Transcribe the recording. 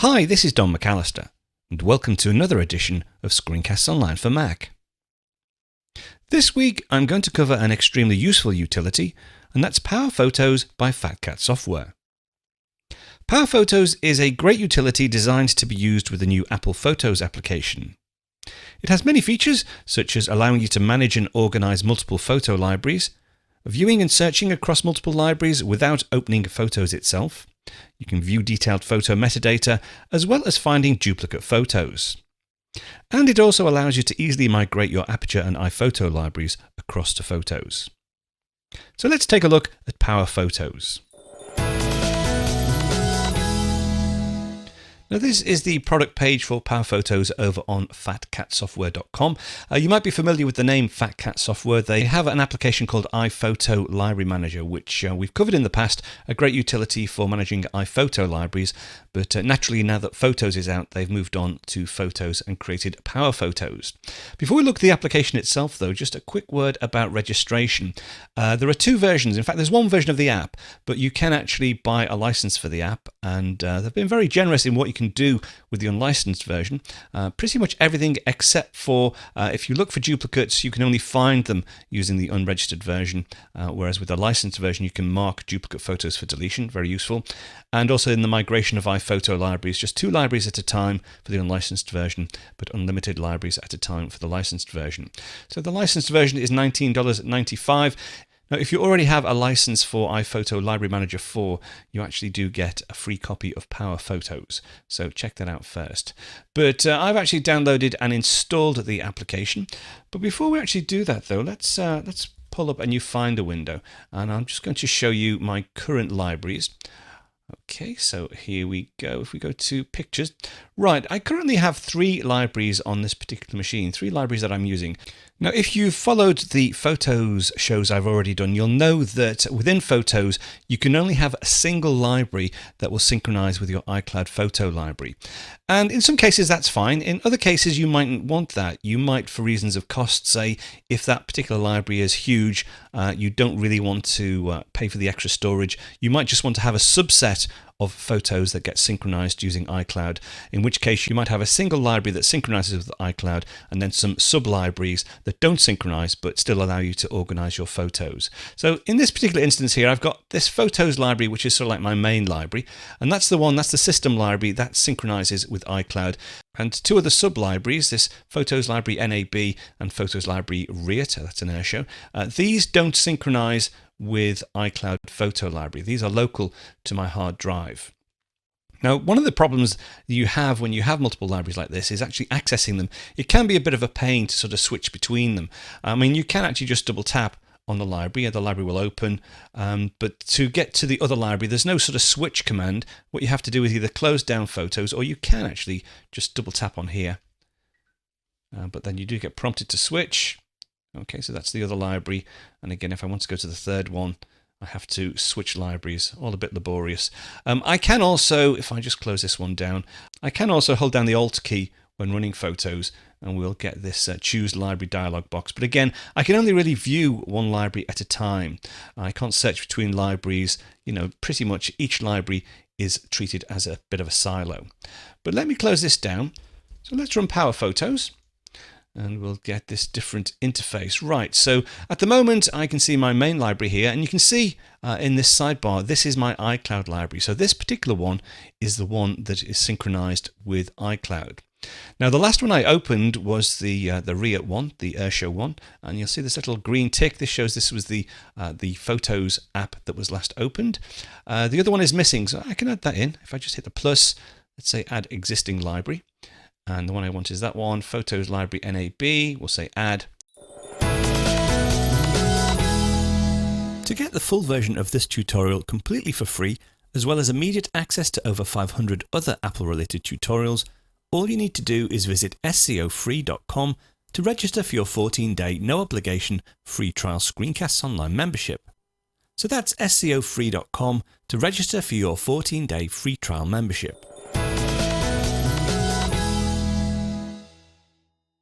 Hi, this is Don McAllister, and welcome to another edition of Screencasts Online for Mac. This week I'm going to cover an extremely useful utility, and that's PowerPhotos by Fat Cat Software. PowerPhotos is a great utility designed to be used with the new Apple Photos application. It has many features, such as allowing you to manage and organize multiple photo libraries, viewing and searching across multiple libraries without opening Photos itself. You can view detailed photo metadata, as well as finding duplicate photos. And it also allows you to easily migrate your Aperture and iPhoto libraries across to Photos. So let's take a look at PowerPhotos. Now this is the product page for PowerPhotos over on fatcatsoftware.com. You might be familiar with the name Fat Cat Software. They have an application called iPhoto Library Manager, which we've covered in the past, a great utility for managing iPhoto libraries. But naturally, now that Photos is out, they've moved on to Photos and created PowerPhotos. Before we look at the application itself, though, just a quick word about registration. There are two versions. In fact, there's one version of the app, but you can actually buy a license for the app, and they've been very generous in what you can do with the unlicensed version. Pretty much everything except for if you look for duplicates, you can only find them using the unregistered version, whereas with the licensed version you can mark duplicate photos for deletion. Very useful. And also in the migration of iPhoto libraries, just 2 libraries at a time for the unlicensed version, but unlimited libraries at a time for the licensed version. So the licensed version is $19.95. Now, if you already have a license for iPhoto Library Manager 4, you actually do get a free copy of PowerPhotos. So check that out first. But I've actually downloaded and installed the application. But before we actually do that, though, let's pull up a new Finder window. And I'm just going to show you my current libraries. Okay, so here we go. If we go to Pictures. Right, I currently have 3 libraries on this particular machine, 3 libraries that I'm using. Now, if you've followed the Photos shows I've already done, you'll know that within Photos, you can only have a single library that will synchronize with your iCloud photo library. And in some cases, that's fine. In other cases, you mightn't want that. You might, for reasons of cost, say, if that particular library is huge, you don't really want to pay for the extra storage. You might just want to have a subset of photos that get synchronized using iCloud, in which case you might have a single library that synchronizes with iCloud and then some sub-libraries that don't synchronize but still allow you to organize your photos. So in this particular instance here, I've got this Photos library, which is sort of like my main library, and that's the system library that synchronizes with iCloud. And 2 other sub-libraries, this Photos Library NAB and Photos Library REAT, that's an Airshow, these don't synchronize with iCloud Photo Library. These are local to my hard drive. Now, one of the problems you have when you have multiple libraries like this is actually accessing them. It can be a bit of a pain to sort of switch between them. I mean, you can actually just double tap on the library and the library will open, but to get to the other library, there's no sort of switch command. What you have to do is either close down Photos, or you can actually just double tap on here. But then you do get prompted to switch. Okay, so that's the other library. And again, if I want to go to the third one, I have to switch libraries, all a bit laborious. I can also, if I just close this one down, I can also hold down the Alt key when running Photos, and we'll get this Choose Library dialog box. But again, I can only really view one library at a time. I can't search between libraries. You know, pretty much each library is treated as a bit of a silo. But let me close this down. So let's run PowerPhotos. And we'll get this different interface. Right, so at the moment I can see my main library here, and you can see in this sidebar, this is my iCloud library. So this particular one is the one that is synchronized with iCloud. Now the last one I opened was the REAT one, the Airshow one, and you'll see this little green tick. This shows this was the Photos app that was last opened. The other one is missing, so I can add that in. If I just hit the plus, let's say add existing library. And the one I want is that one, Photos Library NAB. We'll say add. To get the full version of this tutorial completely for free, as well as immediate access to over 500 other Apple-related tutorials, all you need to do is visit scofree.com to register for your 14-day no-obligation free trial Screencasts Online membership. So that's scofree.com to register for your 14-day free trial membership.